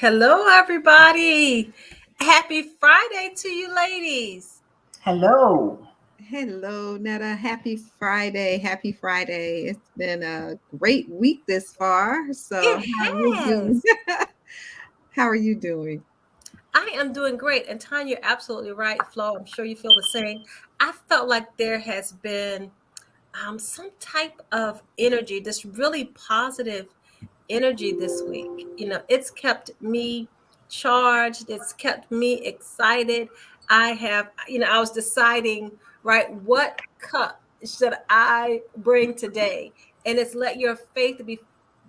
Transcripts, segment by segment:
Hello, everybody. Happy Friday to you, ladies. Hello. Hello, Netta. Happy Friday. Happy Friday. It's been a great week this far. So, It how are you doing? has. How are you doing? I am doing great. And Tanya, you're absolutely right, Flo. I'm sure you feel the same. I felt like there has been some type of energy, this really positive energy this week. It's kept me charged, it's kept me excited. I was deciding, right, what cup should I bring today? And it's let your faith be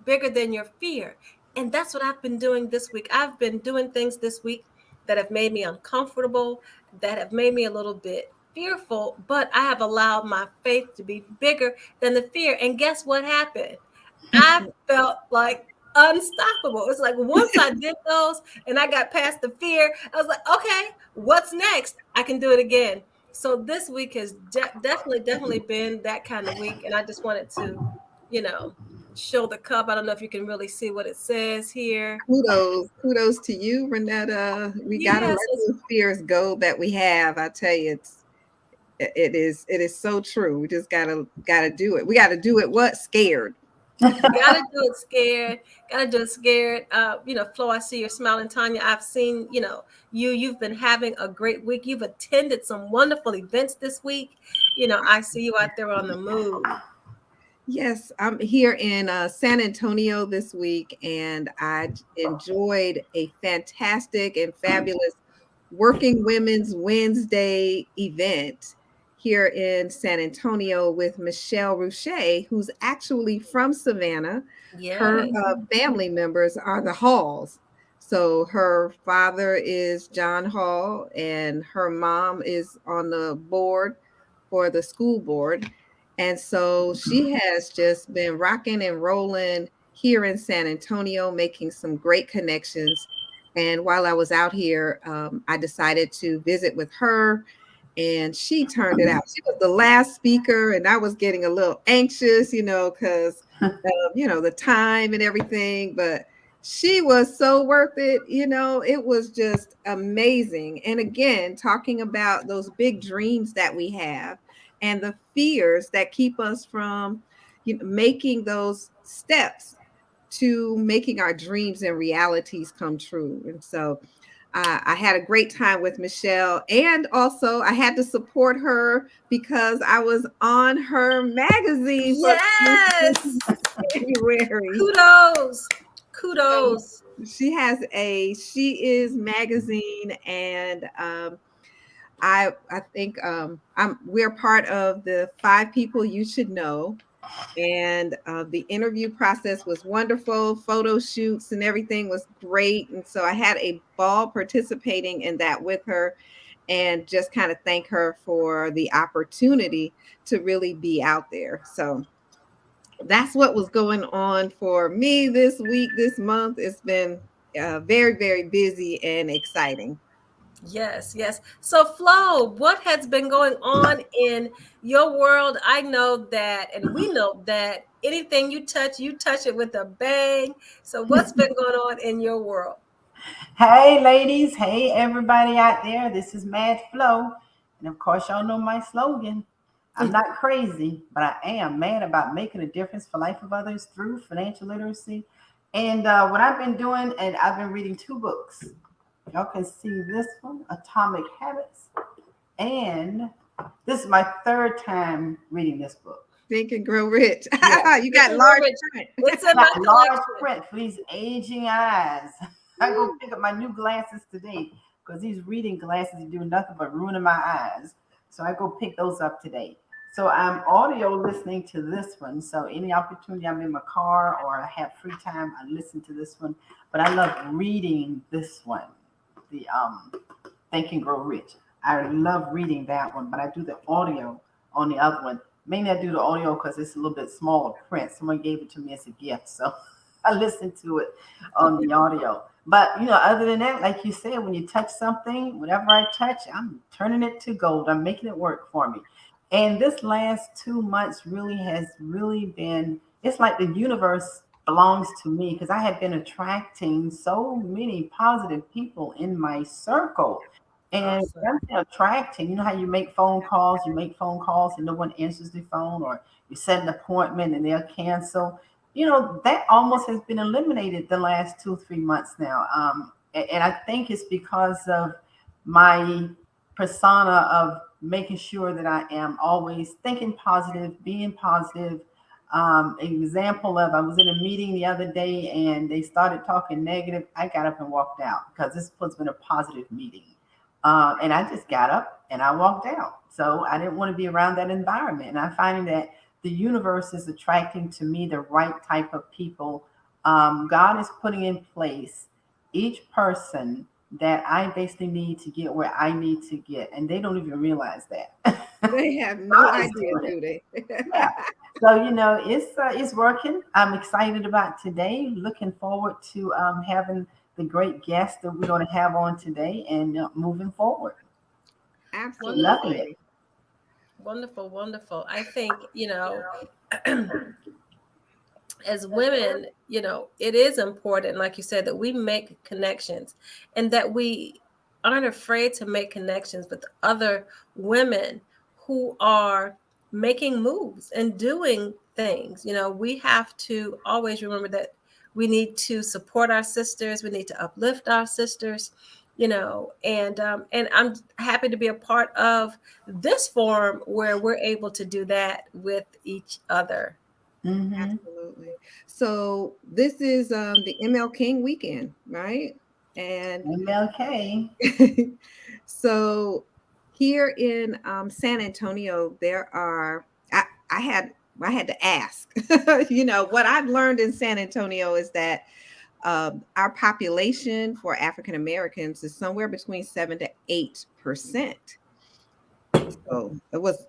bigger than your fear. And that's what I've been doing this week. I've been doing things this week that have made me uncomfortable, that have made me a little bit fearful, but I have allowed my faith to be bigger than the fear. And guess what happened? I felt like unstoppable. It's like once I did those and I got past the fear, I was like, okay, what's next? I can do it again. So this week has definitely been that kind of week. And I just wanted to, you know, show the cup. I don't know if you can really see what it says here. Kudos to you, Renetta. We gotta let Yes, it's those fears go that we have. I tell you, it is so true. We just gotta do it. We gotta do it what? Scared. gotta do it scared. Gotta do it scared. Flo, I see you're smiling, Tanya. I've seen, you've been having a great week. You've attended some wonderful events this week. I see you out there on the move. Yes, I'm here in San Antonio this week, and enjoyed a fantastic and fabulous Working Women's Wednesday event here in San Antonio with Michelle Ruche, who's actually from Savannah. Her Yes. family members are the Halls. So her father is John Hall, and her mom is on the board for the school board. And so she has just been rocking and rolling here in San Antonio, making some great connections. And while I was out here, I decided to visit with her, and she turned it out. She was the last speaker, and I was getting a little anxious, because the time and everything. But she was so worth it. It was just amazing. And again, talking about those big dreams that we have and the fears that keep us from making those steps to making our dreams and realities come true. And so I had a great time with Michelle, and also I had to support her because I was on her magazine for Yes. January. Kudos. So Kudos. She is magazine, and I think we're part of the 5 people you should know. And the interview process was wonderful. Photo shoots and everything was great. And so I had a ball participating in that with her, and just kind of thank her for the opportunity to really be out there. So that's what was going on for me this week, this month. It's been very, very busy and exciting. Yes, yes. So, Flo, what has been going on in your world? I know that, and we know that anything you touch it with a bang. So, what's been going on in your world? Hey, ladies. Hey, everybody out there. This is Mad Flow. And of course, y'all know my slogan. I'm not crazy, but I am mad about making a difference for life of others through financial literacy. And what I've been doing, and I've been reading 2 books. Y'all can see this one, Atomic Habits. And this is my third time reading this book. Think and Grow Rich. Yes. You got large print. It's in my Got large collection. print for these aging eyes. I go pick up my new glasses today because these reading glasses do nothing but ruining my eyes. So I go pick those up today. So I'm audio listening to this one. So any opportunity I'm in my car or I have free time, I listen to this one. But I love reading this one, the Think and Grow Rich. I love reading that one, but I do the audio on the other one. Mainly I do the audio because it's a little bit smaller print. Someone gave it to me as a gift. So I listen to it on the audio. But other than that, like you said, when you touch something, whatever I touch, I'm turning it to gold. I'm making it work for me. And this last 2 months really has really been, it's like the universe belongs to me because I had been attracting so many positive people in my circle. And Awesome. when I'm saying attracting, you know how you make phone calls and no one answers the phone, or you set an appointment and they'll cancel. You know, that almost has been eliminated the last 2, 3 months now. And I think it's because of my persona of making sure that I am always thinking positive, being positive. Example of, I was in a meeting the other day and they started talking negative. I got up and walked out because this was been a positive meeting. And I just got up and I walked out. So I didn't want to be around that environment. And I'm finding that the universe is attracting to me the right type of people. God is putting in place each person that I basically need to get where I need to get. And they don't even realize that. They have no God is idea, doing it. do they? Yeah. So it's working. I'm excited about today. Looking forward to having the great guest that we're going to have on today and moving forward. Loving Wonderful. it. Absolutely. Wonderful. Wonderful. I think, as women, it is important, like you said, that we make connections and that we aren't afraid to make connections with other women who are making moves and doing things. We have to always remember that we need to support our sisters, we need to uplift our sisters, and I'm happy to be a part of this forum where we're able to do that with each other. Hmm. Absolutely. So this is the ML King weekend, right? And MLK. so here in San Antonio, there are I had I had to ask. What I've learned in San Antonio is that our population for African Americans is somewhere between 7 to 8%. So it was,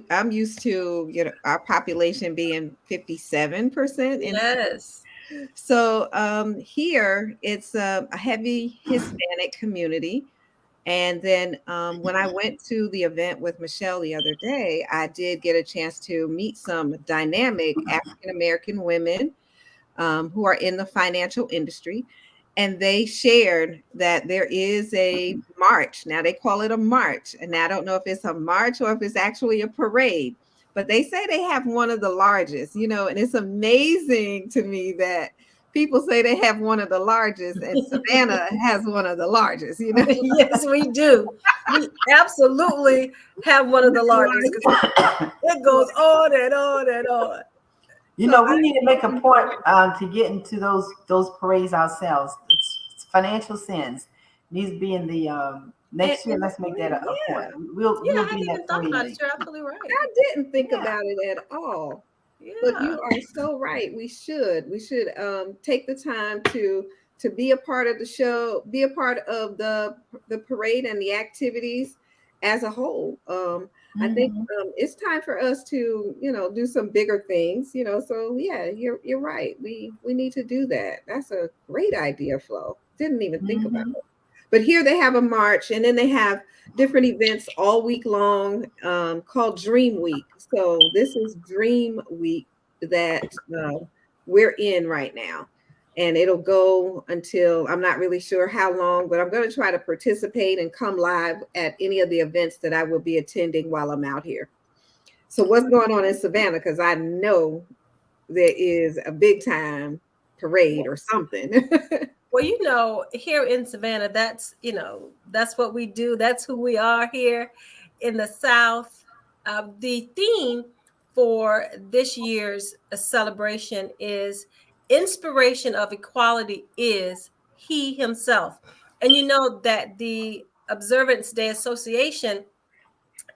I'm used to, our population being 57%. And Yes. so here it's a heavy Hispanic community. And then when I went to the event with Michelle the other day, I did get a chance to meet some dynamic African American women who are in the financial industry. And they shared that there is a march. Now they call it a march. And I don't know if it's a march or if it's actually a parade, but they say they have one of the largest, and it's amazing to me that people say they have one of the largest and Savannah has one of the largest. Yes, we do. We absolutely have one of the largest because it goes on and on and on. You So know, we need to make a point to get into those parades ourselves. It's financial sins needs to be in the and, next year. and Let's make that a yeah, point. We'll Yeah, I be in hadn't that even thought parade about it. next You're year. absolutely right. I didn't think Yeah. about it at all. But Yeah. you are so right. We should. We should take the time to be a part of the show, be a part of the parade and the activities as a whole. I think Hmm. it's time for us to, do some bigger things. So yeah, you're right. We need to do that. That's a great idea, Flo. Didn't even think about Hmm. it. But here they have a march, and then they have different events all week long called Dream Week. So this is Dream Week that we're in right now. And it'll go until I'm not really sure how long, but I'm going to try to participate and come live at any of the events that I will be attending while I'm out here. So, what's going on in Savannah? Because I know there is a big time parade or something. Well, here in Savannah, that's what we do. That's who we are here in the South. The theme for this year's celebration is inspiration of equality is he himself. And you know that the Observance Day Association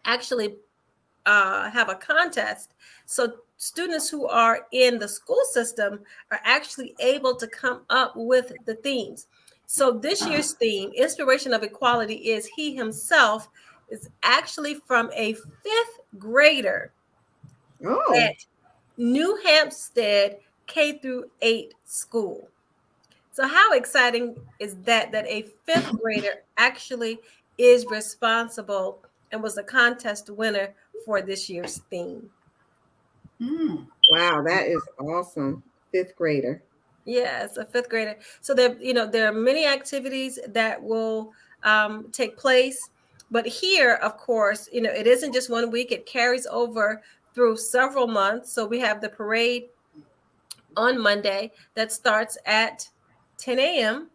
actually have a contest. So students who are in the school system are actually able to come up with the themes. So this year's theme, Inspiration of Equality, is he himself, is actually from a fifth grader Oh, at New Hampstead K through 8 school. So how exciting is that a fifth grader actually is responsible and was the contest winner for this year's theme? Mm. wow, that is awesome. fifth grader. Yes, a fifth grader. So there are many activities that will take place. But here, of course, it isn't just 1 week. It carries over through several months. So we have the parade on Monday that starts at 10 a.m.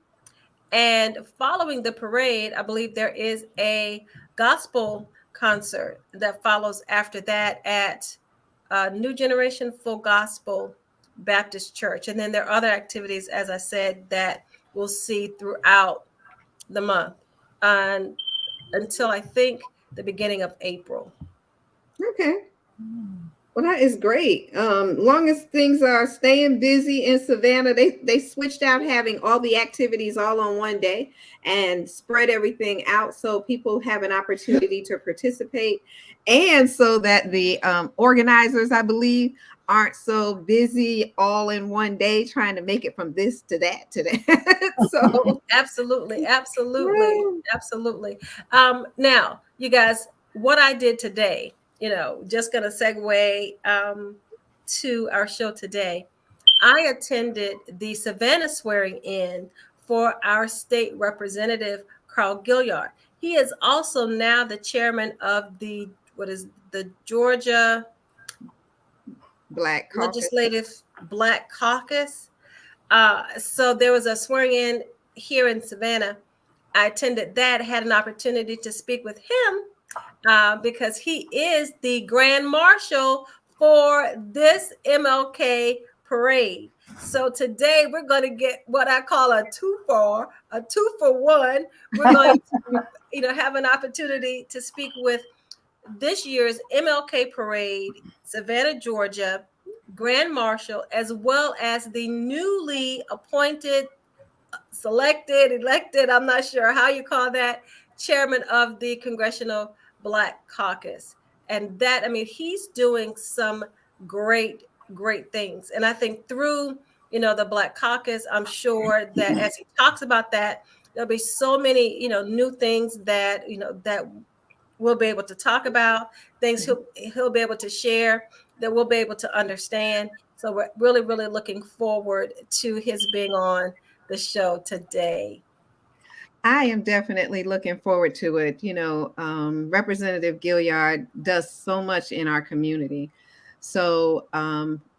And following the parade, I believe there is a gospel concert that follows after that at New Generation Full Gospel Baptist Church. And then there are other activities, as I said, that we'll see throughout the month and until I think the beginning of April. Okay. Well, that is great. Long as things are staying busy in Savannah, they switched out having all the activities all on one day and spread everything out so people have an opportunity to participate, and so that the organizers, I believe, aren't so busy all in one day trying to make it from this to that to that. So, Absolutely, absolutely, absolutely. Now, you guys, what I did today, just going to segue to our show today. I attended the Savannah swearing in for our state representative, Carl Gilliard. He is also now the chairman of the Georgia Black Caucus. Legislative Black Caucus. So there was a swearing in here in Savannah. I attended that, had an opportunity to speak with him because he is the Grand Marshal for this MLK parade. So today we're going to get what I call a two for one. We're going to, have an opportunity to speak with this year's MLK parade, Savannah, Georgia, Grand Marshal, as well as the newly appointed, selected, elected, I'm not sure how you call that, chairman of the Congressional Black Caucus. And that, he's doing some great, great things. And I think through, the Black Caucus, I'm sure that as he talks about that, there'll be so many, new things that, that we'll be able to talk about, things he'll be able to share that we'll be able to understand. So we're really, really looking forward to his being on the show today. I am definitely looking forward to it. Representative Gilliard does so much in our community. So,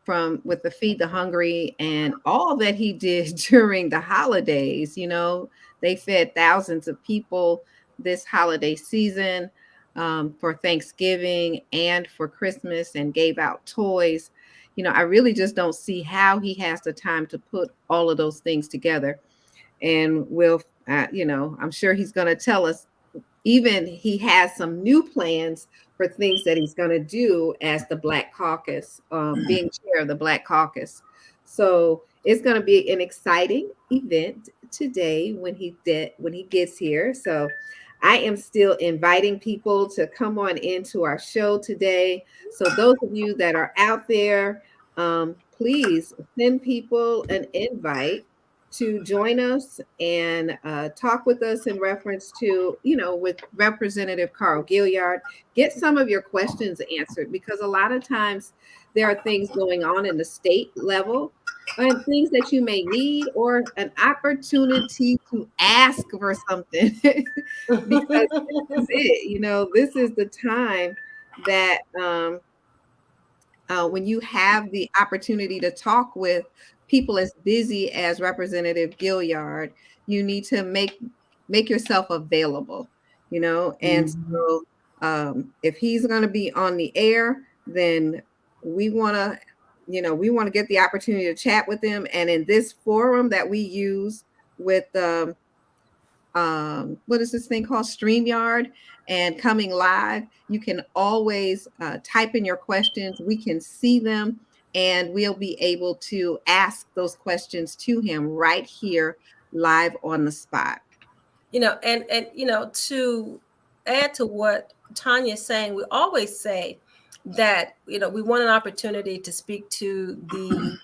from with the Feed the Hungry and all that he did during the holidays, they fed thousands of people this holiday season, for Thanksgiving and for Christmas, and gave out toys. I really just don't see how he has the time to put all of those things together. And I'm sure he's going to tell us, even he has some new plans for things that he's going to do as the Black Caucus, being chair of the Black Caucus. So it's going to be an exciting event today when he gets here. So I am still inviting people to come on into our show today. So those of you that are out there, please send people an invite to join us and talk with us in reference to, with Representative Carl Gilliard. Get some of your questions answered, because a lot of times there are things going on in the state level and things that you may need, or an opportunity to ask for something. Because this is it, this is the time that when you have the opportunity to talk with people as busy as Representative Gilliard, you need to make yourself available, and so if he's going to be on the air, then we want to get the opportunity to chat with him. And in this forum that we use with what is this thing called, StreamYard, and coming live, you can always type in your questions. We can see them, and we'll be able to ask those questions to him right here live on the spot. And to add to what Tanya's saying, we always say that, we want an opportunity to speak to the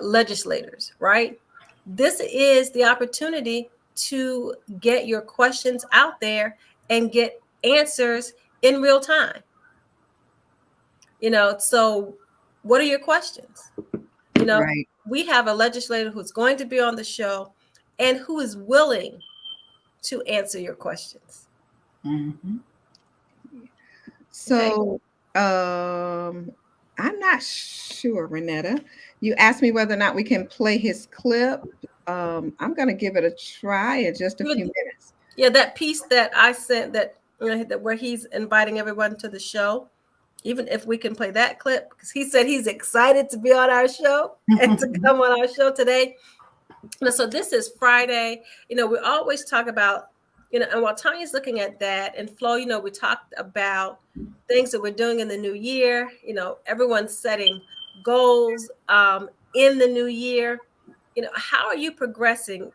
legislators, right? This is the opportunity to get your questions out there and get answers in real time. So what are your questions? You know, Right. we have a legislator who's going to be on the show and who is willing to answer your questions. Mm-hmm. Okay. So, I'm not sure, Renetta. You asked me whether or not we can play his clip. I'm going to give it a try in just a few minutes. Yeah, that piece that I sent that, that where he's inviting everyone to the show, even if we can play that clip, because he said he's excited to be on our show and to come on our show today. So this is Friday. We always talk about, and while Tanya's looking at that, and Flo, we talked about things that we're doing in the new year. Everyone's setting goals in the new year. How are you progressing?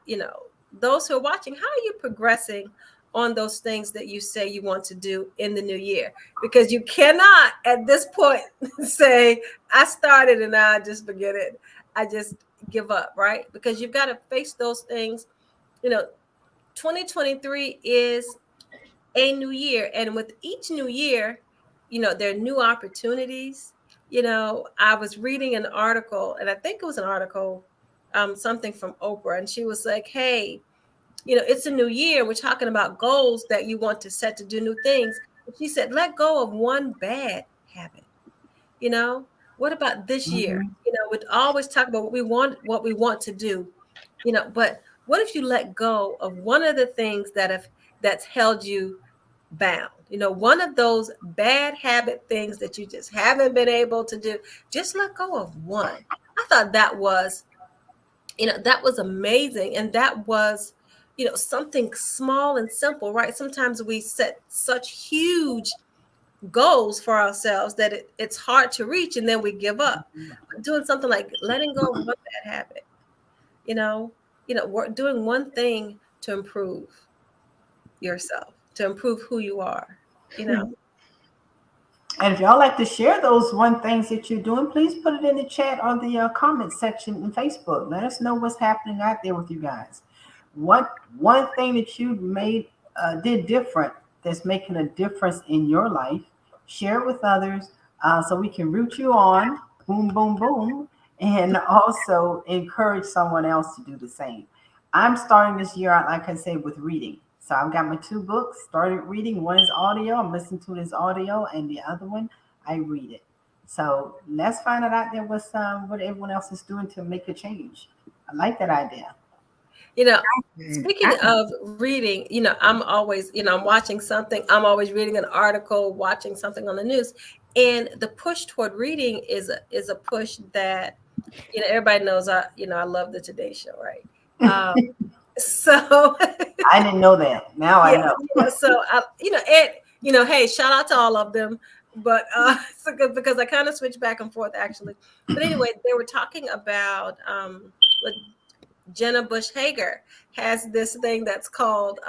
Those who are watching, how are you progressing on those things that you say you want to do in the new year? Because you cannot at this point say, I started and now I just forget it. I just give up, right? Because you've got to face those things. 2023 is a new year. And with each new year, there are new opportunities. I was reading an article, and I think it was an article, something from Oprah, and she was like, hey, it's a new year. We're talking about goals that you want to set to do new things. And she said, let go of one bad habit. What about this year? Mm-hmm. We'd always talk about what we want to do, but what if you let go of one of the things that's held you bound? One of those bad habit things that you just haven't been able to do, just let go of one. I thought that was amazing. And that was, something small and simple, right? Sometimes we set such huge goals for ourselves that it's hard to reach, and then we give up. Doing something like letting go of one bad habit, doing one thing to improve yourself, to improve who you are, you know. And if y'all like to share those one things that you're doing, please put it in the chat or the comment section in Facebook. Let us know what's happening out there with you guys. One thing that you did different that's making a difference in your life. Share it with others so we can root you on. Boom, boom, boom, and also encourage someone else to do the same. I'm starting this year out, like I said, with reading. So I've got my 2 books, started reading. One is audio, I'm listening to this audio, and the other one, I read it. So let's find out there what everyone else is doing to make a change. I like that idea. Speaking of reading, I'm always, I'm watching something, I'm always reading an article, watching something on the news. And the push toward reading is a push that, everybody knows I love the Today Show, right? So I didn't know that. Now I know. So hey, shout out to all of them, but it's good because I kind of switch back and forth actually. But anyway, they were talking about what Jenna Bush Hager has this thing that's called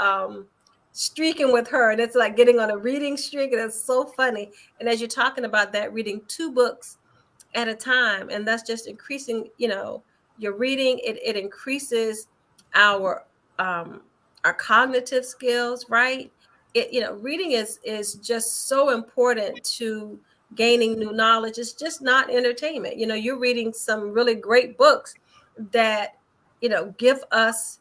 streaking with her, and it's like getting on a reading streak, and it's so funny. And as you're talking about that, reading 2 books at a time, and that's just increasing, your reading, it increases our cognitive skills, right? Reading is just so important to gaining new knowledge. It's just not entertainment. You're reading some really great books that give us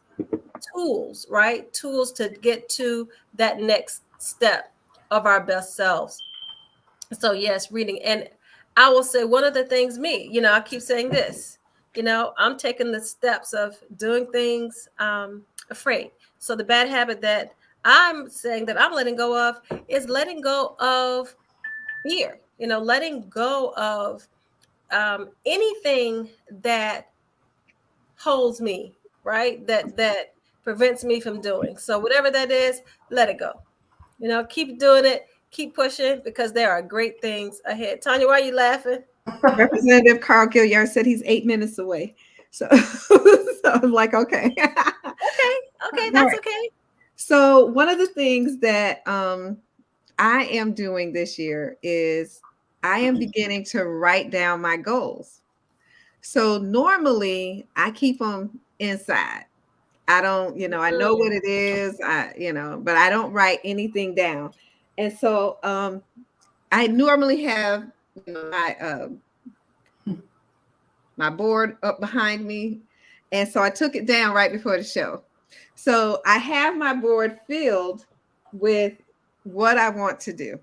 tools, right? Tools to get to that next step of our best selves. So yes, reading. And I will say one of the things I keep saying this, I'm taking the steps of doing things afraid. So the bad habit that I'm saying that I'm letting go of is letting go of fear, letting go of anything that holds me, right? That prevents me from doing. So whatever that is, let it go. Keep doing it, keep pushing because there are great things ahead. Tanya, why are you laughing? Representative Carl Gilliard said he's 8 minutes away. So, so I'm like, okay. Okay, that's right. okay. So one of the things that I am doing this year is I am beginning to write down my goals. So normally I keep them inside. I don't, I know what it is, but I don't write anything down. And so I normally have my my board up behind me. And so I took it down right before the show. So I have my board filled with what I want to do.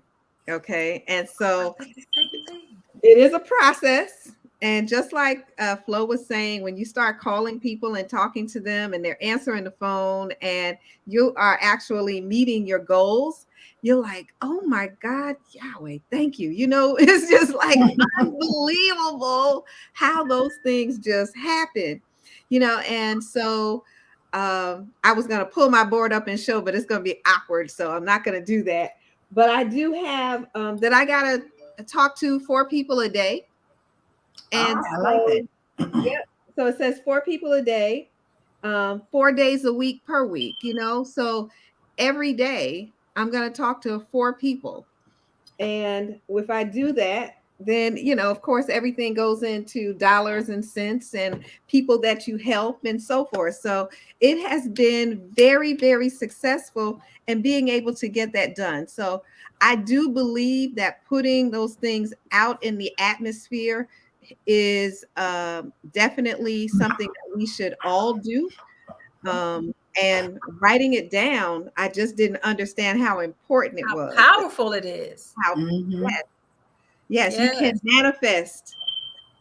Okay. And I so think the same thing. it is a process. And just like Flo was saying, when you start calling people and talking to them and they're answering the phone and you are actually meeting your goals, you're like, oh my God, Yahweh, thank you. You know, it's just like unbelievable how those things just happen, you know. And so I was going to pull my board up and show, but it's going to be awkward. So I'm not going to do that. But I do have that I got to talk to 4 people a day. And I like so, that. yeah, so it says 4 people a day, 4 days a week per week, you know. So every day I'm going to talk to 4 people. And if I do that, then, you know, of course, everything goes into dollars and cents and people that you help and so forth. So it has been very, very successful in being able to get that done. So I do believe that putting those things out in the atmosphere is definitely something that we should all do. And writing it down, I just didn't understand how important it How was. powerful it is. How Hmm. yes, yes, you can Yes. manifest.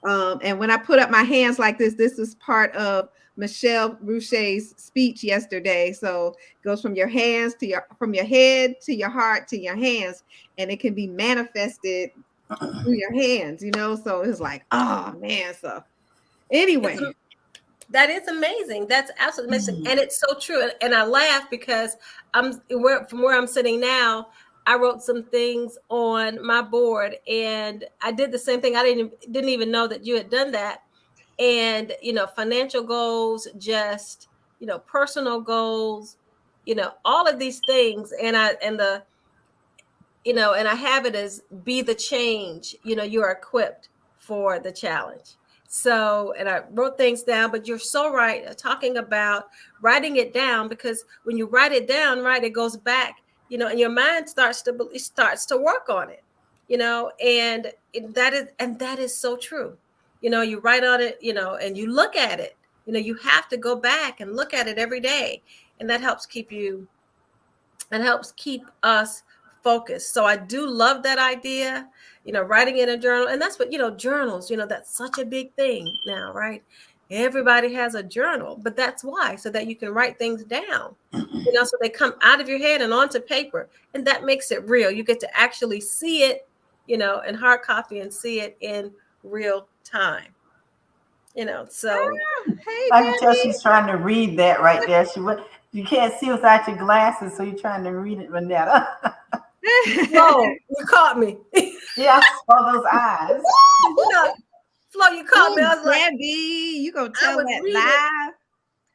And when I put up my hands like this is part of Michelle Boucher's speech yesterday. So it goes from your hands to from your head to your heart to your hands, and it can be manifested through your hands, you know. So it's like, oh man. So It's anyway, that is amazing. That's absolutely amazing, and it's so true. And I laugh because from where I'm sitting now. I wrote some things on my board, and I did the same thing. I didn't even know that you had done that. And financial goals, just personal goals, all of these things, and I have it as be the change. You are equipped for the challenge. So, and I wrote things down, but you're so right, talking about writing it down, because when you write it down, right, it goes back, and your mind starts to work on it, and that is so true. You write on it, and you look at it. You have to go back and look at it every day, and that helps keep you and helps keep us focused. So I do love that idea, writing in a journal. And that's what, journals, that's such a big thing now, right? Everybody has a journal, but that's why, so that you can write things down, so they come out of your head and onto paper. And that makes it real. You get to actually see it, in hard copy, and see it in real time, so. hey I can tell Debbie. she's trying to read that right there. You can't see without your glasses, so you're trying to read it, Renetta. Whoa, you caught me. Yeah, I saw those eyes. Flo, you caught me. I was like, Debbie, you gonna I tell was that reading. live?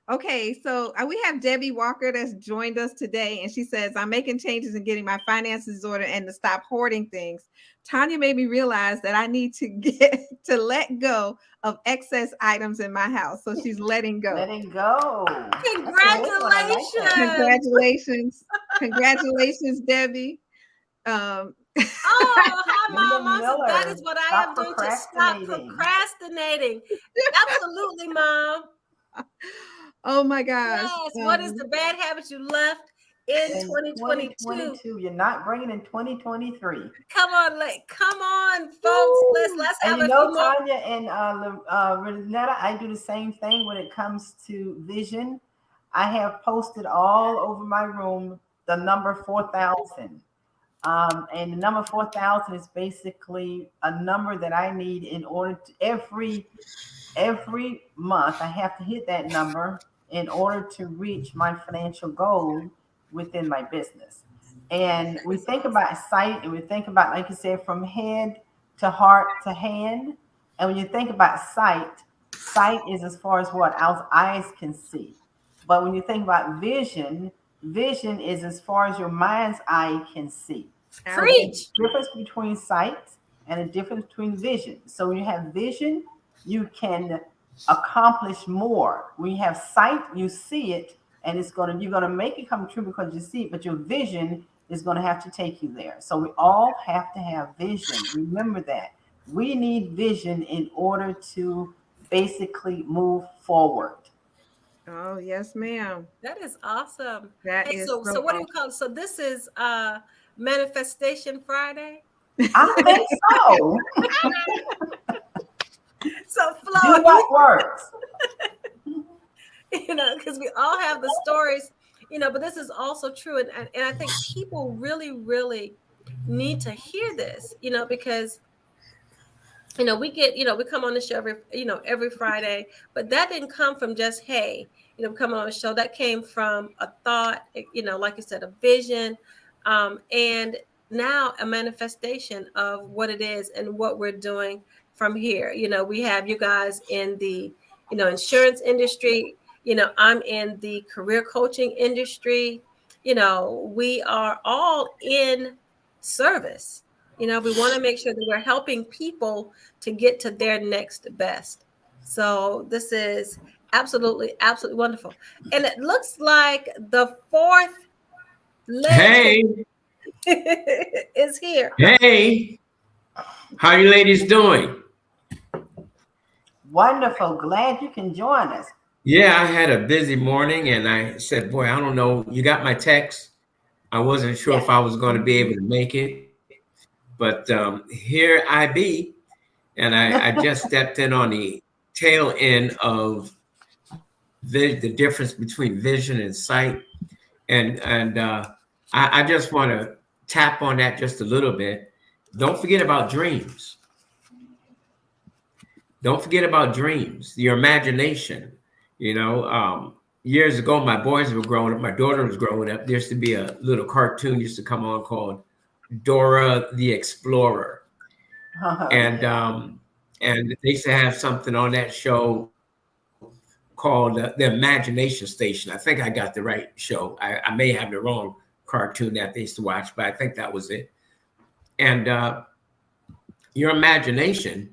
Okay, so we have Debbie Walker that's joined us today, and she says, I'm making changes and getting my finances order and to stop hoarding things. Tanya made me realize that I need to get to let go of excess items in my house. So she's letting go. Letting go. That's a good one. I like that. Congratulations. Congratulations. Congratulations, Debbie. Oh, hi, Linda Mom. So that Miller, is what I stop am doing to stop procrastinating. procrastinating. Absolutely, Mom. Oh my gosh. Yes. What is the bad habits you left in In 2022? 2022, you're not bringing in 2023. Come on, folks. Woo. Let's And have you a know, few more. Tanya and Renetta, I do the same thing when it comes to vision. I have posted all over my room the number 4,000. And the number 4,000 is basically a number that I need in order to every month I have to hit that number in order to reach my financial goal within my business. And we That's think awesome. about sight, and we think about, like you said, from head to heart to hand. And when you think about sight, sight is as far as what our eyes can see. But when you think about vision, vision is as far as your mind's eye can see. So there's Preach. a difference between sight and a difference between vision. So when you have vision, you can accomplish more. When you have sight, you see it, and you're gonna make it come true because you see it, but your vision is gonna have to take you there. So we all have to have vision. Remember that. We need vision in order to basically move forward. Oh, yes, ma'am. That is awesome. That Hey, is so so what do we call it? So this is Manifestation Friday. I think so. So Do Flo, what works. because we all have the stories, but this is also true. And I think people really, really need to hear this, because we come on the show every Friday, but that didn't come from just, hey, come on the show. That came from a thought, like you said, a vision, and now a manifestation of what it is and what we're doing from here. We have you guys in the, insurance industry. I'm in the career coaching industry. We are all in service. We want to make sure that we're helping people to get to their next best. So this is absolutely, absolutely wonderful. And it looks like the fourth leg Hey, is here. hey, how you ladies doing? Wonderful. Glad you can join us. Yeah, I had a busy morning and I said, boy, I don't know. You got my text. I wasn't sure if Yes. I was going to be able to make it, but here I be. And I just stepped in on the tail end of the difference between vision and sight. And I just want to tap on that just a little bit. Don't forget about dreams. Don't forget about dreams, your imagination. Years ago, my boys were growing up, my daughter was growing up. There used to be a little cartoon used to come on called Dora the Explorer. And and they used to have something on that show called the Imagination Station. I think I got the right show. I may have the wrong cartoon that they used to watch, but I think that was it. And your imagination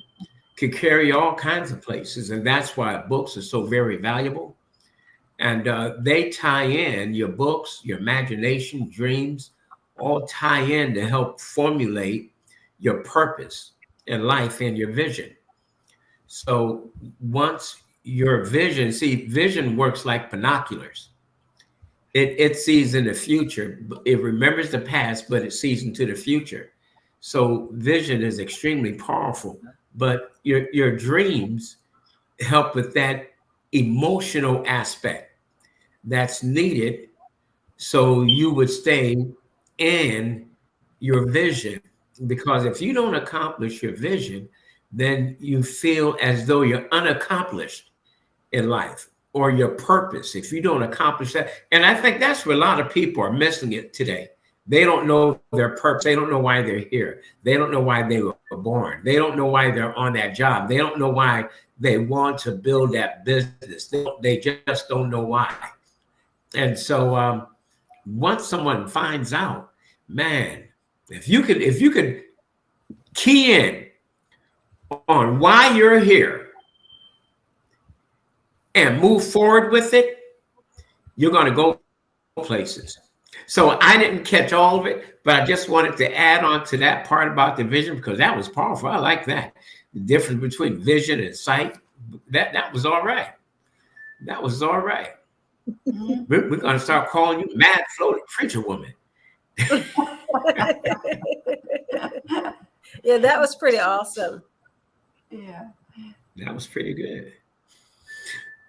could carry all kinds of places, and that's why books are so very valuable. And they tie in your books, your imagination, dreams, all tie in to help formulate your purpose in life and your vision. So once your vision, see, vision works like binoculars. It sees in the future. It remembers the past, but it sees into the future. So vision is extremely powerful. But your dreams help with that emotional aspect that's needed so you would stay in your vision. Because if you don't accomplish your vision, then you feel as though you're unaccomplished in life, or your purpose if you don't accomplish that. And I think that's where a lot of people are missing it today. They don't know their purpose. They don't know why they're here. They don't know why they were born. They don't know why they're on that job. They don't know why they want to build that business. They just don't know why. And so once someone finds out, man, if you could key in on why you're here and move forward with it, you're going to go places. So I didn't catch all of it, but I just wanted to add on to that part about the vision because that was powerful. I like that. The difference between vision and sight, that was all right. That was all right. Mhm. We're going to start calling you Mad Flo, the preacher woman. Yeah, that was pretty awesome. Yeah. That was pretty good.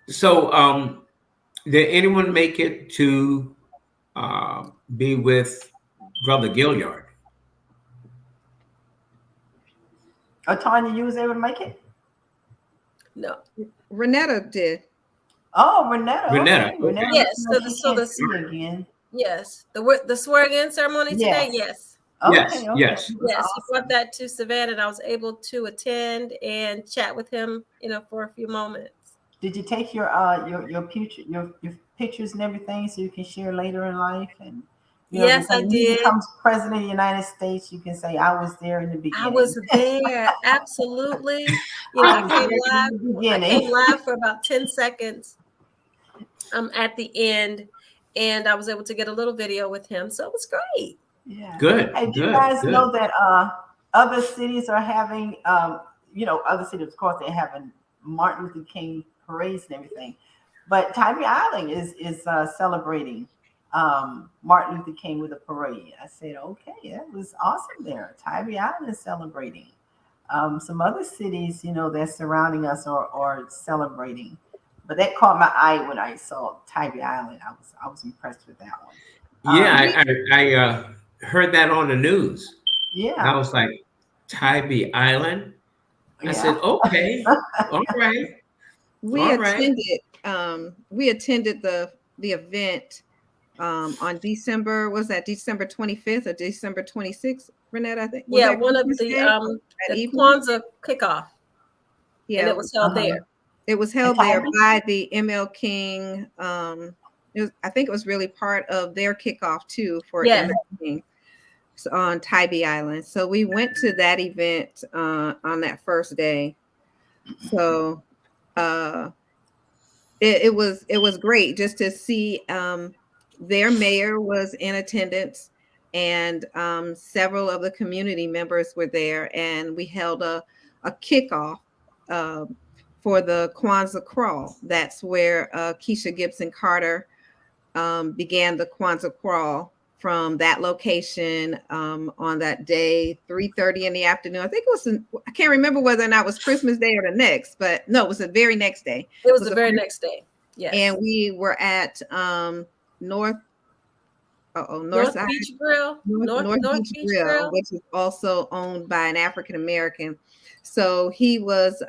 So did anyone make it to be with Brother Gilliard? Oh, Tanya, you was able to make it? No. Renetta did. Oh, Renetta. Renetta, Okay. okay. Renetta, Yes, you know, so she the- can't see again. Yes, the swearing-in ceremony today. Yes. Yes, Yes, Okay. yes. yes, he Awesome. brought that to Savannah, and I was able to attend and chat with him, for a few moments. Did you take your pictures and everything so you can share later in life? And Yes, I when he did. becomes president of the United States, you can say, "I was there in the beginning." I was there, absolutely. I I was came there live. in the I beginning. came live for about 10 seconds at the end, and I was able to get a little video with him. So it was great. Yeah. Good, Hey, do you good, guys good. know that other cities are having, other cities, of course, they're having Martin Luther King parades and everything. But Tybee Island is celebrating Martin Luther King with a parade. I said, okay, that was awesome there. Tybee Island is celebrating. Some other cities, that's surrounding us are celebrating. But that caught my eye when I saw Tybee Island. I was impressed with that one. Yeah, I heard that on the news. Yeah. I was like, Tybee Island? I said, Yeah. okay, all right. We All right. attended the event on December, was that December 25th or December 26th, Renette, I think. Was Yeah, that one of Christmas Day, the that evening? Kwanzaa kickoff, and Yeah, it was held there. it was held there Tybee? by the ML King. I think it was really part of their kickoff too for Yes. ML King on Tybee Island. So we went to that event on that first day. So it was great just to see. Their mayor was in attendance, and several of the community members were there, and we held a kickoff for the Kwanzaa Crawl. That's where Keisha Gibson Carter began the Kwanzaa Crawl from that location on that day, 3:30 in the afternoon. I think it was, I can't remember whether or not it was Christmas Day or the next, but no, it was the very next day. It was the very next day. Yes. And we were at North Beach Grill. North Beach Grill, which is also owned by an African American. So he was.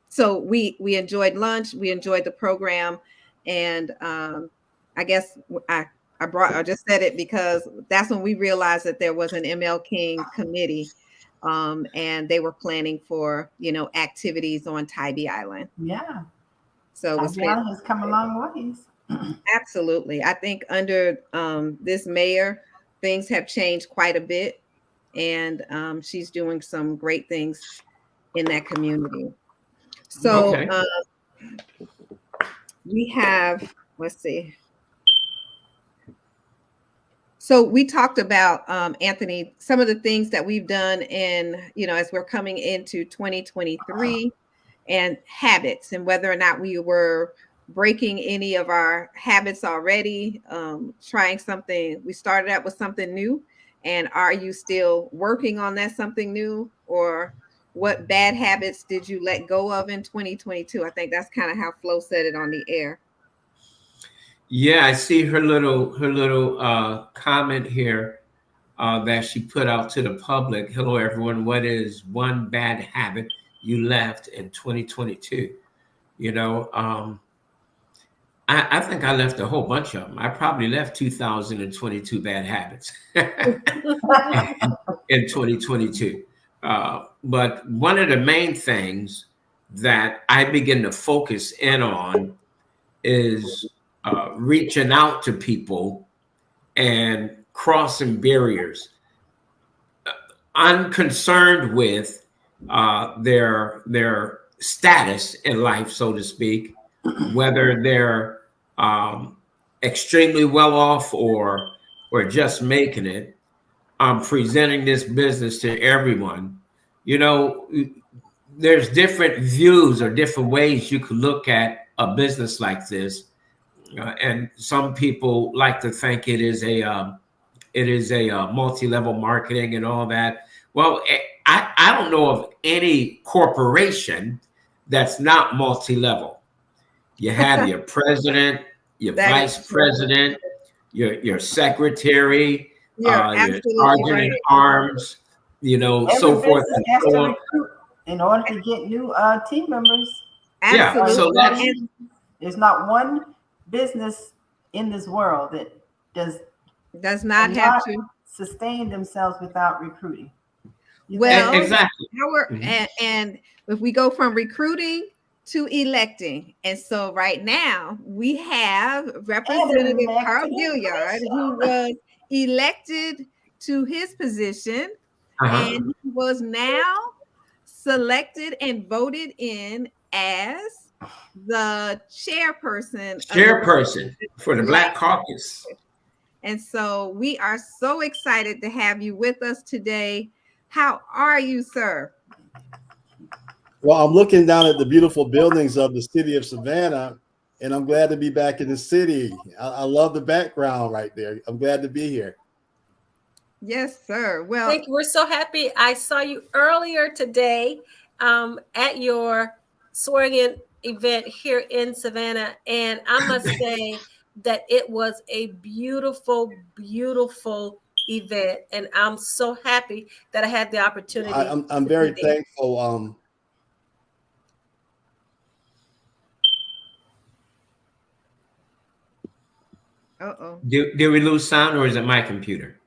So we enjoyed lunch. We enjoyed the program, and I guess I just said it because that's when we realized that there was an ML King committee, and they were planning for activities on Tybee Island. Yeah. So Tybee Island has come a long ways. Absolutely. I think under this mayor, things have changed quite a bit, and she's doing some great things in that community. So Okay. we have, let's see. So we talked about, Anthony, some of the things that we've done as we're coming into 2023 and habits, and whether or not we were breaking any of our habits already, trying something. We started out with something new, and are you still working on that something new, or what bad habits did you let go of in 2022? I think that's kind of how Flo said it on the air. Yeah, I see her little comment here that she put out to the public. Hello, everyone. What is one bad habit you left in 2022? I think I left a whole bunch of them. I probably left 2022 bad habits in 2022. But one of the main things that I begin to focus in on is reaching out to people and crossing barriers. I'm concerned with their status in life, so to speak, whether they're extremely well off or just making it. I'm presenting this business to everyone. There's different views or different ways you could look at a business like this. And some people like to think it is a multi-level marketing and all that. Well, I don't know of any corporation that's not multi-level. You have your president, your vice president, your secretary, your sergeant at arms, so forth and so on. In order to get new team members. Absolutely. Yeah, so there's not one business in this world that does not have to sustain themselves without recruiting. Well, exactly. And if we go from recruiting to electing, and so right now we have Representative Carl Gilliard, who was elected to his position, and he was now selected and voted in as the chairperson for the Black Caucus. And so we are so excited to have you with us today. How are you, sir? Well, I'm looking down at the beautiful buildings of the city of Savannah, and I'm glad to be back in the city. I love the background right there. I'm glad to be here. Yes, sir. Well, Thank you. We're so happy. I saw you earlier today at your swearing in event here in Savannah. And I must say that it was a beautiful, beautiful event. And I'm so happy that I had the opportunity I'm to be very there. thankful. uh-oh. Did we lose sound, or is it my computer?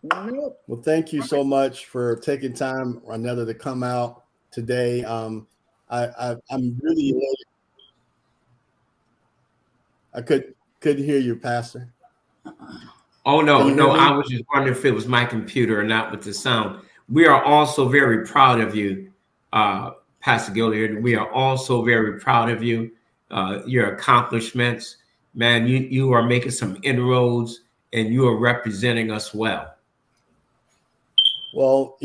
Nope. Well, thank you so much for taking time, Ronetta, to come out today. I'm really elated. I couldn't hear you, Pastor. Oh Can no, you hear no, I me? was just wondering if it was my computer or not with the sound. We are also very proud of you, Pastor Gilliard. We are also very proud of you, your accomplishments. Man, you are making some inroads and you are representing us well. Well,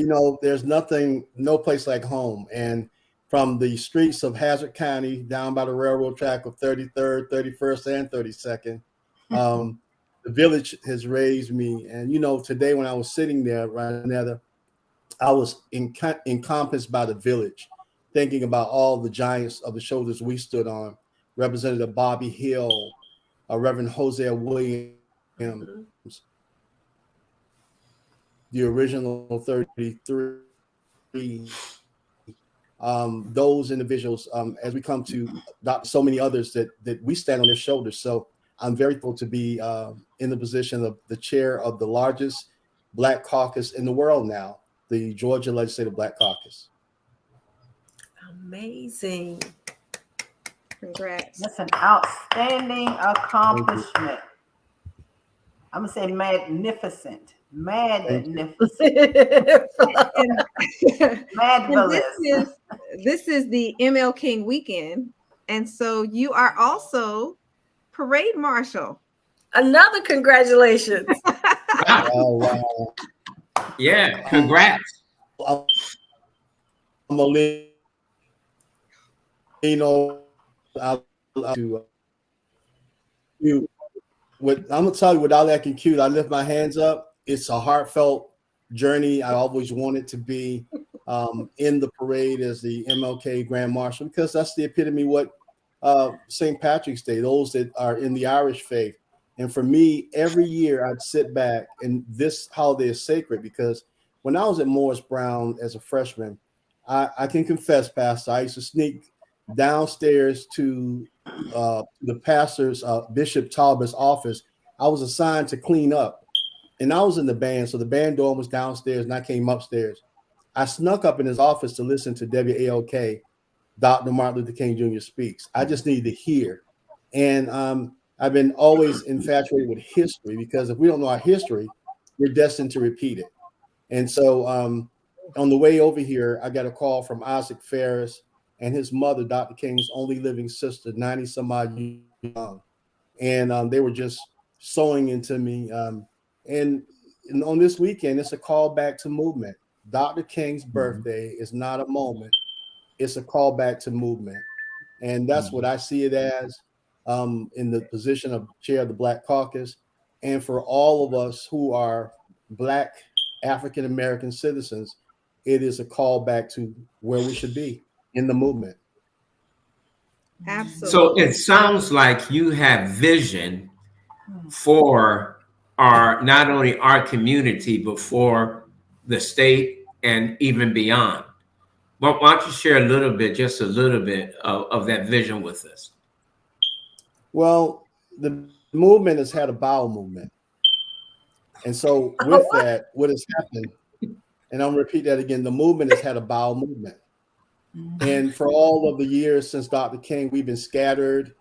there's no place like home. And from the streets of Hazard County down by the railroad track of 33rd, 31st, and 32nd, the village has raised me. And, today when I was sitting there, Ronetta, I was encompassed by the village, thinking about all the giants of the shoulders we stood on, Representative Bobby Hill, Reverend Hosea Williams, Mhm. the original 33, those individuals, as we come to so many others that we stand on their shoulders. So I'm very thankful to be in the position of the chair of the largest Black caucus in the world now, the Georgia Legislative Black Caucus. Amazing. Congrats. That's an outstanding accomplishment. I'm going to say magnificent. Magnificent. And this is the ML King weekend. And so you are also parade marshal. Another congratulations. Oh, wow. Yeah, congrats. I'm going to lean over to you. I'm going to tell you, without acting cute, I lift my hands up. It's a heartfelt journey. I always wanted to be in the parade as the MLK Grand Marshal, because that's the epitome of what St. Patrick's Day, those that are in the Irish faith. And for me, every year I'd sit back, and this holiday is sacred because when I was at Morris Brown as a freshman, I can confess, Pastor, I used to sneak downstairs to the pastor's, Bishop Talbot's office. I was assigned to clean up, and I was in the band. So the band dorm was downstairs and I came upstairs. I snuck up in his office to listen to WAOK, Dr. Martin Luther King Jr. speaks. I just needed to hear. And I've been always infatuated with history, because if we don't know our history, we're destined to repeat it. And so on the way over here, I got a call from Isaac Ferris and his mother, Dr. King's only living sister, 90 some odd years young. And they were just sewing into me. And on this weekend, it's a call back to movement. Dr. King's birthday is not a moment. It's a call back to movement. And that's what I see it as, in the position of chair of the Black Caucus. And for all of us who are Black African-American citizens, it is a call back to where we should be in the movement. Absolutely. So it sounds like you have vision for not only our community, but for the state and even beyond. Why don't you share just a little bit of that vision with us? Well, the movement has had a bowel movement. And so with that, what has happened, and I'll repeat that again, the movement has had a bowel movement. And for all of the years since Dr. King, we've been scattered,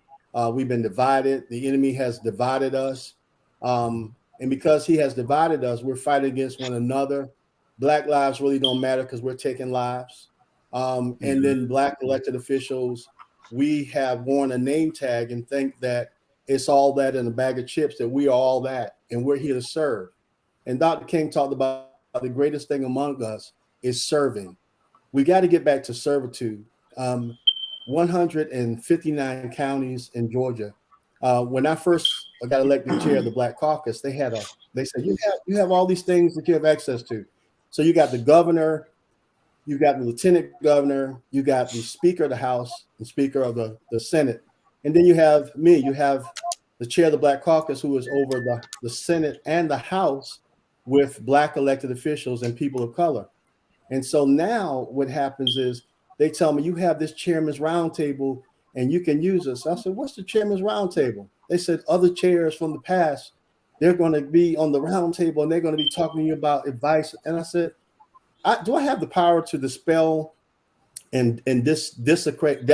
we've been divided. The enemy has divided us. And because he has divided us, we're fighting against one another. Black lives really don't matter because we're taking lives. And then Black elected officials, we have worn a name tag and think that it's all that in a bag of chips, that we are all that, and we're here to serve. And Dr. King talked about the greatest thing among us is serving. We got to get back to servitude. um, 159 counties in Georgia. When I first got elected chair of the Black Caucus, they said you have all these things that you have access to. So you got the governor, you got the lieutenant governor, you got the speaker of the House, the speaker of the Senate, and then you have me. You have the chair of the Black Caucus, who is over the Senate and the House with Black elected officials and people of color. And so now what happens is they tell me you have this chairman's roundtable and you can use us. I said, what's the chairman's roundtable? They said other chairs from the past, they're going to be on the roundtable and they're going to be talking to you about advice. And I said, do I have the power to dispel and desecrate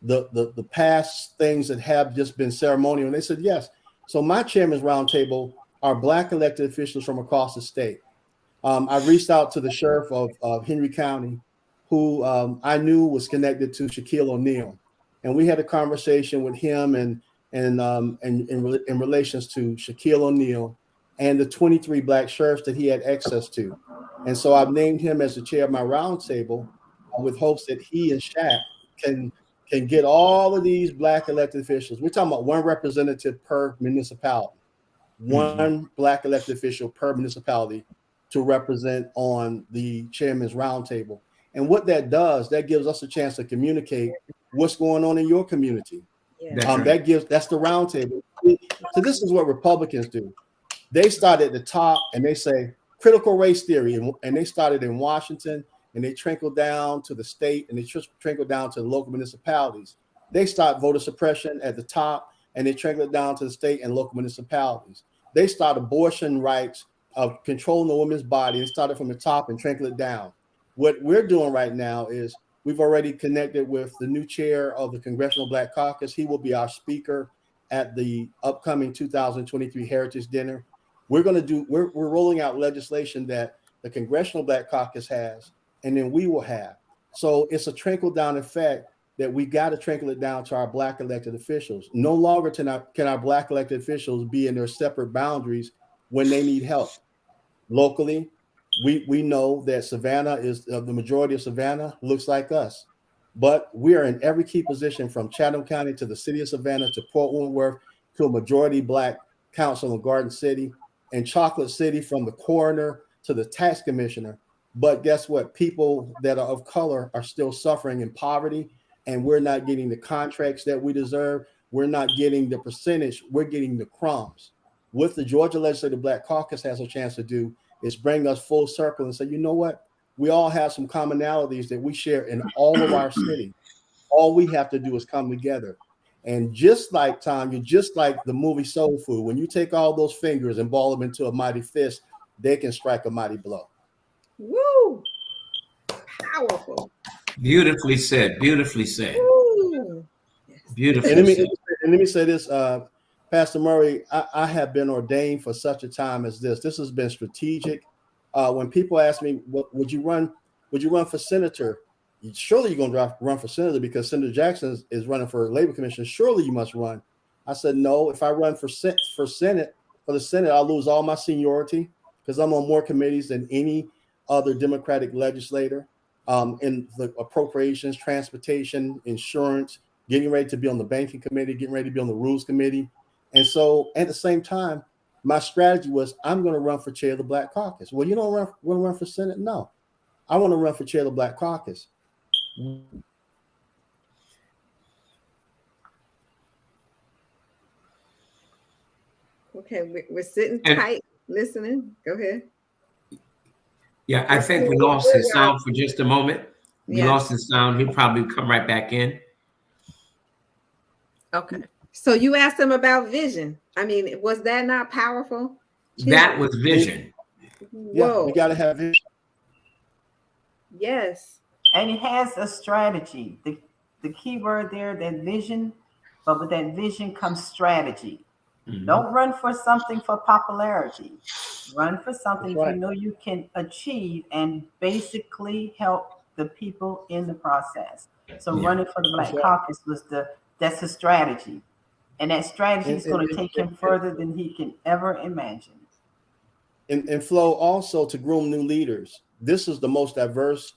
the past things that have just been ceremonial? And they said, yes. So my chairman's roundtable are Black elected officials from across the state. I reached out to the sheriff of Henry County, who I knew was connected to Shaquille O'Neal, and we had a conversation with him and in relations to Shaquille O'Neal and the 23 Black sheriffs that he had access to. And so I've named him as the chair of my roundtable with hopes that he and Shaq can get all of these Black elected officials. We're talking about one representative per municipality, one Black elected official per municipality to represent on the chairman's roundtable. And what that does, that gives us a chance to communicate what's going on in your community. Yeah. That's the roundtable. So this is what Republicans do. They start at the top and they say critical race theory, and they started in Washington and they trickle down to the state and they trickle down to the local municipalities. They start voter suppression at the top and they trickle it down to the state and local municipalities. They start abortion rights of controlling the woman's body and started from the top and trickle it down. What we're doing right now is we've already connected with the new chair of the Congressional Black Caucus. He will be our speaker at the upcoming 2023 Heritage Dinner. We're rolling out legislation that the Congressional Black Caucus has, and then we will have. So it's a trickle down effect that we got to trickle it down to our Black elected officials. No longer can our Black elected officials be in their separate boundaries when they need help. Locally, we know that Savannah is the majority of Savannah looks like us, but we are in every key position from Chatham County to the city of Savannah to Port Wentworth to a majority Black council in Garden City and Chocolate City, from the coroner to the tax commissioner. But guess what? People that are of color are still suffering in poverty, and we're not getting the contracts that we deserve. We're not getting the percentage. We're getting the crumbs. What the Georgia Legislative Black Caucus has a chance to do is bring us full circle and say, you know what? We all have some commonalities that we share in all of our cities. All we have to do is come together. And just like Tanya, just like the movie Soul Food, when you take all those fingers and ball them into a mighty fist, they can strike a mighty blow. Woo! Powerful. Beautifully said. Beautifully said. Woo. Beautifully And said. let me say this, Pastor Murray, I have been ordained for such a time as this. This has been strategic. When people ask me, would you run for senator? Surely you're going to run for senator because Senator Jackson is running for Labor Commission. Surely you must run. I said, no, if I run for the Senate, I'll lose all my seniority because I'm on more committees than any other Democratic legislator in the appropriations, transportation, insurance, getting ready to be on the banking committee, getting ready to be on the rules committee. And so at the same time, my strategy was I'm going to run for chair of the Black Caucus. Well, you don't want to run for Senate? No, I want to run for chair of the Black Caucus. Okay, we're sitting tight, listening. Go ahead. Yeah, I think we lost his sound for just a moment. We lost his sound. He'll probably come right back in. Okay. So you asked him about vision. I mean, was that not powerful? That was vision. Yeah, we got to have vision. Yes. And it has a strategy. The key word there, that vision, but with that vision comes strategy. Mm-hmm. Don't run for something for popularity. Run for something you know you can achieve and basically help the people in the process. So running for the Black Caucus that's a strategy. And that strategy is going to take him further than he can ever imagine. And Flo, also to groom new leaders. This is the most diverse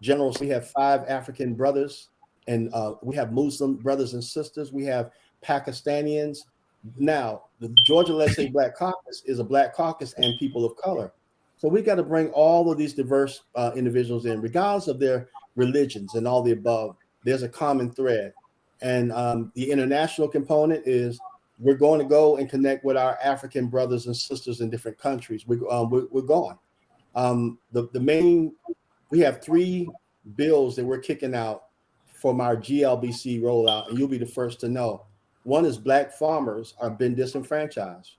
generals. We have 5 African brothers, and we have Muslim brothers and sisters. We have Pakistanians. Now, the Georgia Legislative Black Caucus is a Black caucus and people of color. So we got to bring all of these diverse individuals in, regardless of their religions and all the above. There's a common thread. And the international component is we're going to go and connect with our African brothers and sisters in different countries. We're going. We have 3 bills that we're kicking out from our GLBC rollout, and you'll be the first to know. One is Black farmers have been disenfranchised.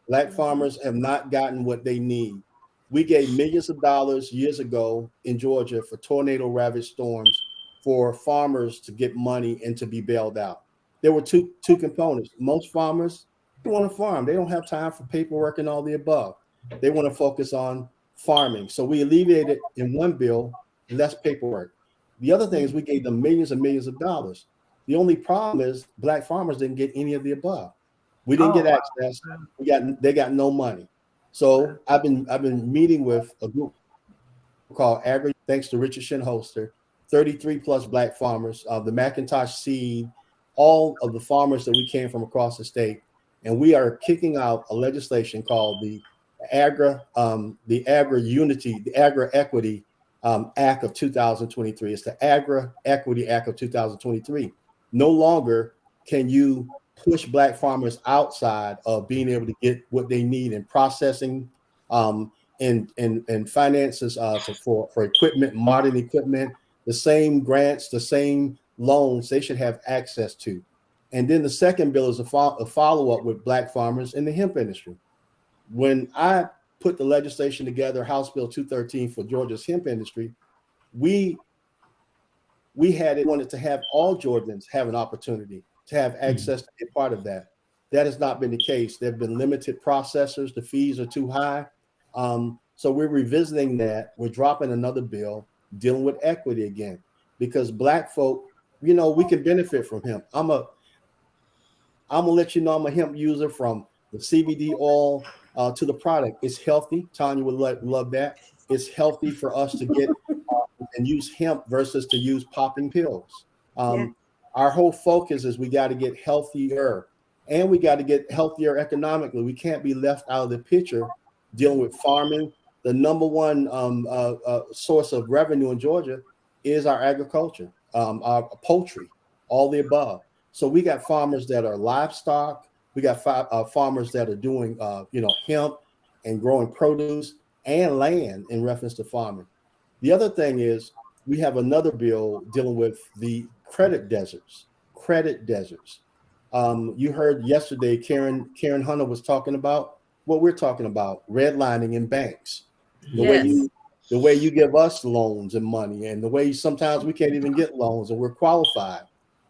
Black farmers have not gotten what they need. We gave millions of dollars years ago in Georgia for tornado ravaged storms for farmers to get money and to be bailed out. There were two components. Most farmers want to farm. They don't have time for paperwork and all the above. They want to focus on farming. So we alleviated in one bill less paperwork. The other thing is we gave them millions and millions of dollars. The only problem is Black farmers didn't get any of the above. We didn't get access. They got no money. So I've been meeting with a group called Agri, thanks to Richard Shinholster, 33 plus Black farmers, the McIntosh seed, all of the farmers that we came from across the state. And we are kicking out a legislation called the Agri-Equity Act of 2023. It's the Agri-Equity Act of 2023. No longer can you push Black farmers outside of being able to get what they need in processing and finances for equipment, modern equipment, the same grants, the same loans they should have access to. And then the second bill is a follow-up with Black farmers in the hemp industry. When I put the legislation together, House Bill 213 for Georgia's hemp industry, we wanted to have all Georgians have an opportunity to have access to be a part of that. That has not been the case. There have been limited processors. The fees are too high. So we're revisiting that. We're dropping another bill dealing with equity again, because Black folk, we can benefit from hemp. I'm gonna let you know I'm a hemp user, from the CBD oil to the product. It's healthy. Tanya would love that. It's healthy for us to get and use hemp versus to use popping pills. Our whole focus is we got to get healthier, and we got to get healthier economically. We can't be left out of the picture dealing with farming. The number one source of revenue in Georgia is our agriculture, our poultry, all the above. So we got farmers that are livestock. We got farmers that are doing, hemp and growing produce and land in reference to farming. The other thing is we have another bill dealing with the credit deserts. You heard yesterday, Karen Hunter was talking about what we're talking about, redlining in banks. The way you give us loans and money, and the way sometimes we can't even get loans and we're qualified,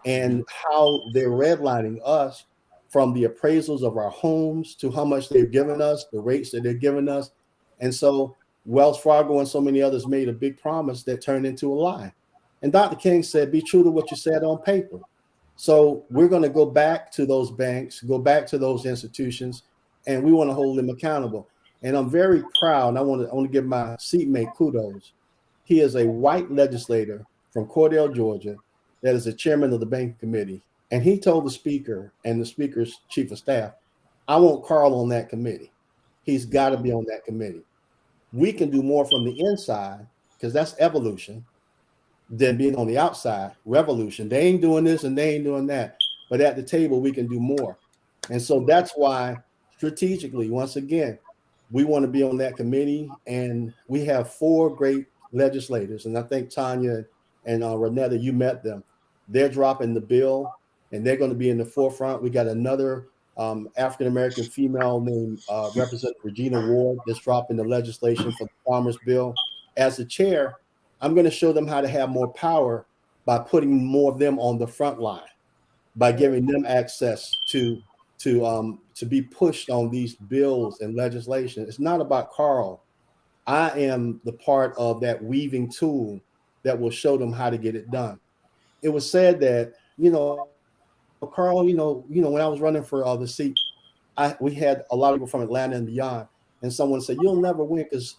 and how they're redlining us from the appraisals of our homes to how much they've given us, the rates that they're giving us. And so Wells Fargo and so many others made a big promise that turned into a lie. And Dr. King said, be true to what you said on paper. So we're going to go back to those banks, go back to those institutions, and we want to hold them accountable. And I'm very proud, and I want to give my seatmate kudos. He is a white legislator from Cordell, Georgia, that is the chairman of the banking committee. And he told the speaker and the speaker's chief of staff, I want Carl on that committee. He's got to be on that committee. We can do more from the inside, because that's evolution, than being on the outside, revolution. They ain't doing this and they ain't doing that. But at the table, we can do more. And so that's why strategically, once again, we want to be on that committee. And we have 4 great legislators. And I think Tanya and Renetta, you met them. They're dropping the bill and they're going to be in the forefront. We got another African-American female named Representative Regina Ward that's dropping the legislation for the Farmers Bill. As the chair, I'm going to show them how to have more power by putting more of them on the front line, by giving them access to be pushed on these bills and legislation. It's not about Carl. I am the part of that weaving tool that will show them how to get it done. It was said that, Carl, when I was running for the seat, we had a lot of people from Atlanta and beyond, and someone said, you'll never win because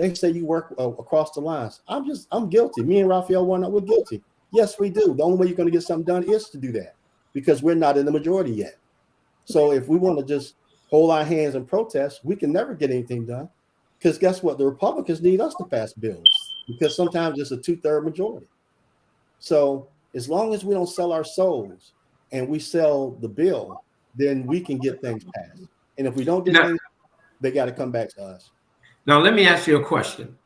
They say you work across the lines. I'm guilty. Me and Raphael Warnock, we're guilty. Yes, we do. The only way you're going to get something done is to do that because we're not in the majority yet. So if we want to just hold our hands and protest, we can never get anything done because guess what? The Republicans need us to pass bills because sometimes it's a 2/3 majority. So as long as we don't sell our souls and we sell the bill, then we can get things passed. And if we don't get things, they got to come back to us. Now, let me ask you a question.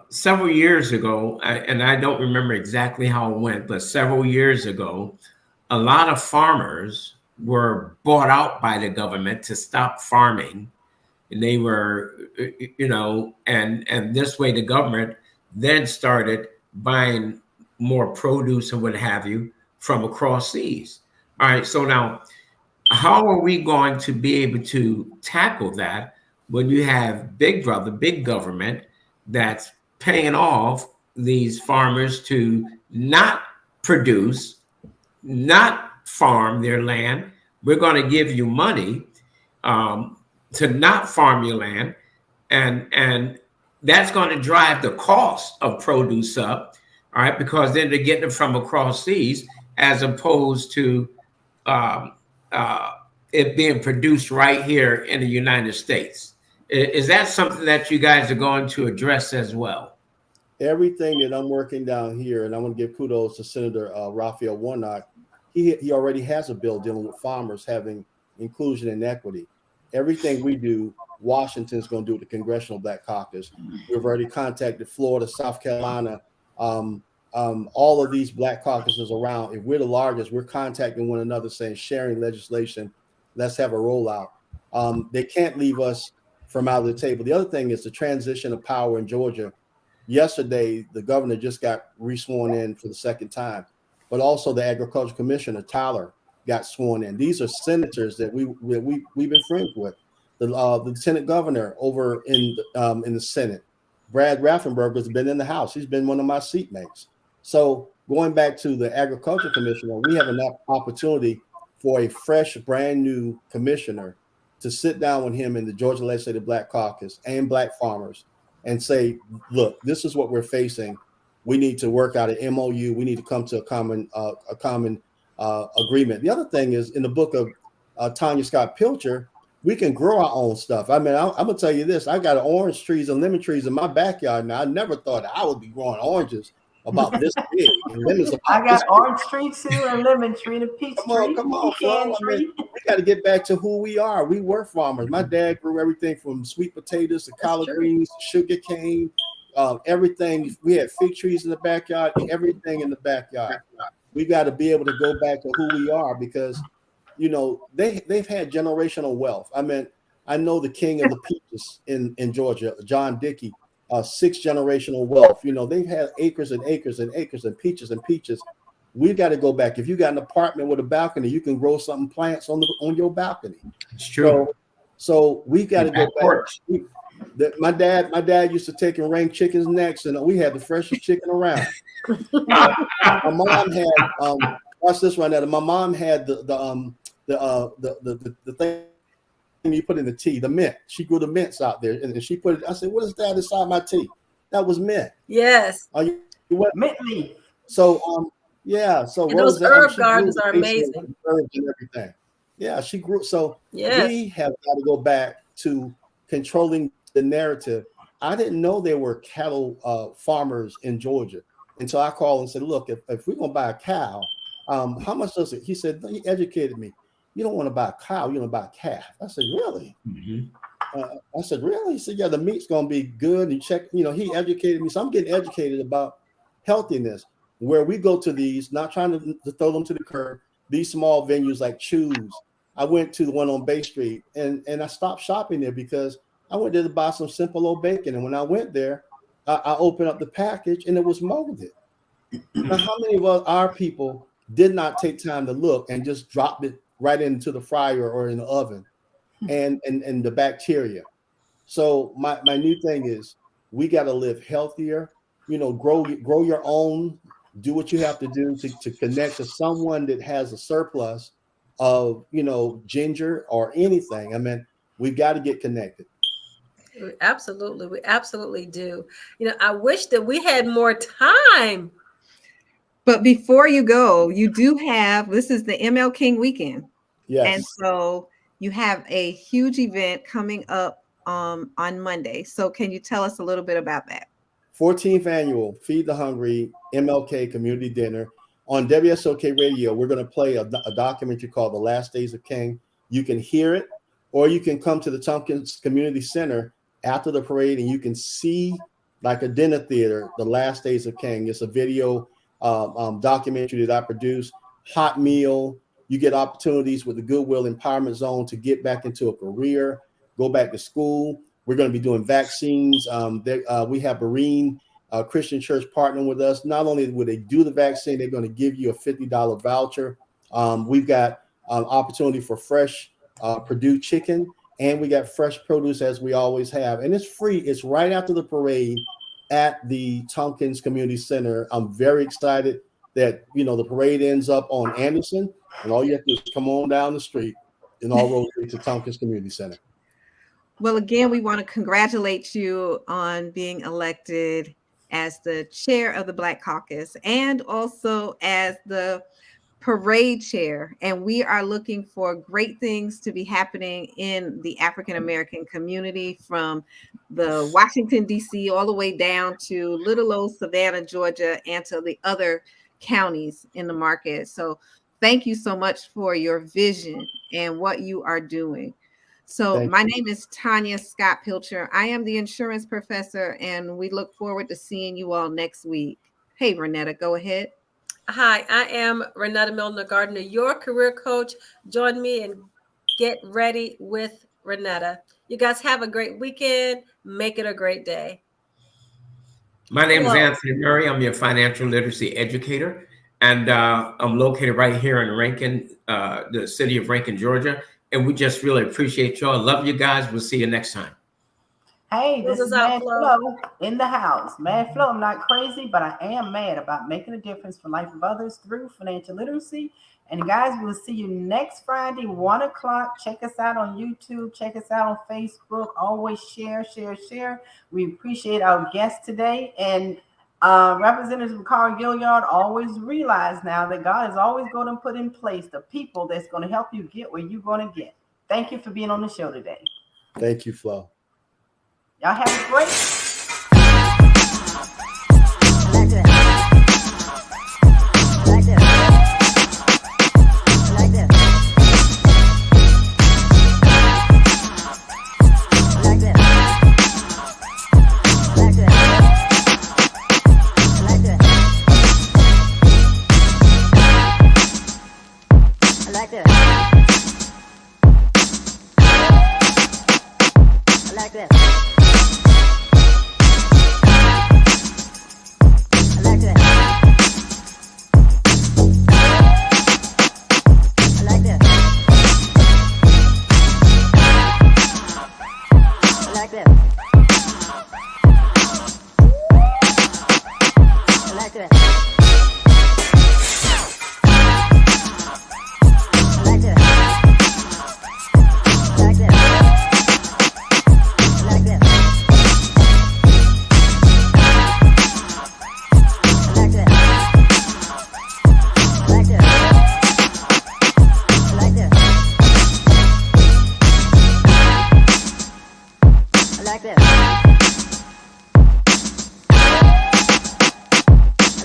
Several years ago, and I don't remember exactly how it went, but several years ago, a lot of farmers were bought out by the government to stop farming. And they were, and this way the government then started buying more produce and what have you from across seas. All right, so now, how are we going to be able to tackle that when you have big brother, big government that's paying off these farmers to not produce, not farm their land? We're going to give you money to not farm your land, and that's going to drive the cost of produce up, all right, because then they're getting it from across seas as opposed to it being produced right here in the United States. Is that something that you guys are going to address as well? Everything that I'm working down here, and I want to give kudos to Senator Raphael Warnock, he already has a bill dealing with farmers having inclusion and equity. Everything we do, Washington's going to do with the Congressional Black Caucus. We've already contacted Florida, South Carolina, all of these black caucuses around. If we're the largest, we're contacting one another saying, sharing legislation, let's have a rollout. They can't leave us from out of the table. The other thing is the transition of power in Georgia. Yesterday, the governor just got re-sworn in for the second time, but also the agriculture commissioner, Tyler, got sworn in. These are senators that we've been friends with. The lieutenant governor over in the Senate, Brad Raffenberger, has been in the House. He's been one of my seatmates. So going back to the agriculture commissioner, we have an opportunity for a fresh, brand new commissioner to sit down with him in the Georgia Legislative Black Caucus and black farmers and say, look, this is what we're facing. We need to work out an MOU. We need to come to a common agreement. The other thing is in the book of Tanya Scott Pilcher, we can grow our own stuff. I mean, I'm gonna tell you this: I got orange trees and lemon trees in my backyard now. I never thought I would be growing oranges about this big. And lemons about I got orange tree too, and lemon tree, and a peach tree. Come on, pecan tree. We got to get back to who we are. We were farmers. My dad grew everything from sweet potatoes to collard greens, sugar cane, everything. We had fig trees in the backyard, everything in the backyard. We got to be able to go back to who we are because, you know, they've had generational wealth. I mean, I know the king of the peaches in Georgia, John Dickey, 6 generational wealth. You know, they've had acres and acres and acres and peaches and peaches. We've got to go back. If you got an apartment with a balcony, you can grow some plants on your balcony. It's true. So we got to go back. My dad used to take and wring chickens' necks, and we had the freshest chicken around. My mom had watch this right now. My mom had the thing you put in the tea, the mint. She grew the mints out there, and she put it. I said, "What is that inside my tea?" That was mint. Yes. Mint leaf. So yeah. So and those herb gardens are amazing. Herbs and everything. Yeah, she grew. So yes. We have got to go back to controlling the narrative. I didn't know there were cattle farmers in Georgia until I called and said, "Look, if we're gonna buy a cow, how much does it?" He said, he educated me. You don't want to buy a cow, you want to buy a calf. I said, really? Mm-hmm. I said, really? He said, yeah, the meat's going to be good. And check, you know, he educated me. So I'm getting educated about healthiness, where we go to these, not trying to throw them to the curb, these small venues like Choose. I went to the one on Bay Street and I stopped shopping there because I went there to buy some simple old bacon. And when I went there, I opened up the package and it was molded. Now, how many of our people did not take time to look and just dropped it right into the fryer or in the oven and the bacteria? So my new thing is we got to live healthier, you know, grow your own, do what you have to do to connect to someone that has a surplus of, you know, ginger or anything. I mean, we've got to get connected. We absolutely do. You know, I wish that we had more time. But before you go, you do have, this is the ML King weekend. Yes. And so you have a huge event coming up on Monday. So can you tell us a little bit about that? 14th annual Feed the Hungry MLK Community Dinner on WSOK Radio. We're going to play a documentary called The Last Days of King. You can hear it, or you can come to the Tompkins Community Center after the parade, and you can see, like a dinner theater, The Last Days of King. It's a video documentary that I produced. Hot meal. You get opportunities with the Goodwill Empowerment Zone to get back into a career, go back to school. We're going to be doing vaccines. We have Berean Christian Church partnering with us. Not only will they do the vaccine, they're going to give you a $50 voucher. We've got opportunity for fresh Purdue chicken, and we got fresh produce as we always have. And it's free. It's right after the parade at the Tompkins Community Center. I'm very excited that, you know, the parade ends up on Anderson, and all you have to do is come on down the street and all roads lead to Tompkins Community Center. Well, again, we want to congratulate you on being elected as the chair of the Black Caucus and also as the parade chair. And we are looking for great things to be happening in the African American community, from the Washington, D.C., all the way down to little old Savannah, Georgia, and to the other counties in the market. So thank you so much for your vision and what you are doing. So my name is Tanya Scott Pilcher. I am the insurance professor, and we look forward to seeing you all next week. Hey, Renetta, go ahead. Hi, I am Renetta Milner Gardner, your career coach. Join me and get ready with Renetta. You guys have a great weekend. Make it a great day. My name is Anthony Murray. I'm your financial literacy educator, and I'm located right here in Rankin, the city of Rankin, Georgia. And we just really appreciate y'all. Love you guys. We'll see you next time. Hey, this is Mad Flo in the house. Mad Flo, I'm not crazy, but I am mad about making a difference for the life of others through financial literacy. And guys, we'll see you next Friday, 1 o'clock. Check us out on YouTube. Check us out on Facebook. Always share. We appreciate our guest today. And Representative Carl Gilliard always realize now that God is always going to put in place the people that's going to help you get where you're going to get. Thank you for being on the show today. Thank you, Flo. Y'all have a great.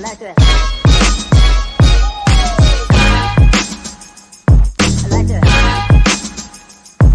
I like that.